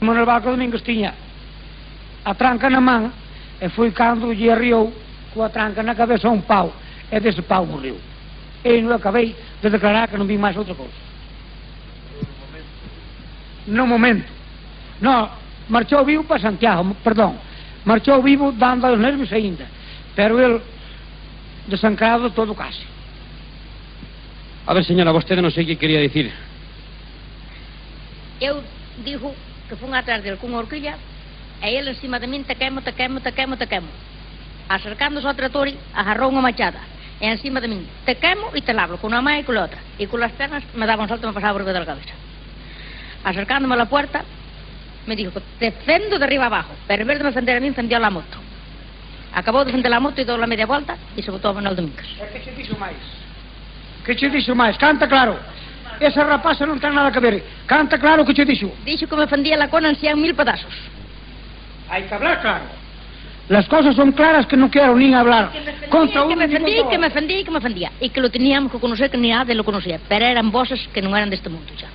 Manuel Barco Domingos tiña a tranca na man e foi cando lle arriou coa tranca na cabeza un pau e dese pau morreu. E non acabei de declarar que non vi máis outra cousa. No momento. No, marchou vivo para Santiago, perdón, marchou vivo dando aos nervios aínda, pero el desancrado todo case. A ver, señora, vostede non sei que quería dicir. Eu digo que fun atrás del cunha horquilla e ele encima de min tequemo. Acercándose ao trator, agarrou unha machada e encima de min tequemo e te labro con unha mão e con a outra e con las pernas me daba un salto e me pasaba por medio de la cabeza. Acercándome a la puerta me dijo que te fendo de arriba abajo, pero en vez de me fender a mí, fendió a la moto. Acabou de fender la moto e dou la media volta e se botou a Manuel Domingos. Que che dixo máis? Que che dixo máis? Canta claro. Esa rapaza non ten nada que ver. Canta claro que che dixo. Dixo que me fendía la cona en 100.000 pedazos. Hai que hablar claro. Las cosas son claras que no quiero ni hablar. Contra uno que me fendía, ni que me fendía y que me fendía. Y que lo teníamos que conocer, que ni nadie lo conocía. Pero eran voces que non eran deste mundo xa.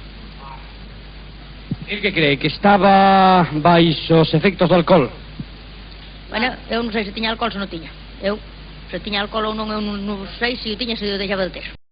El que cree que estaba baixo os efectos do alcohol? Bueno, eu non sei se tiña alcohol, se non tiña. Eu, se tiña alcohol ou non, eu non sei se o tiña, se o deixaba de ter.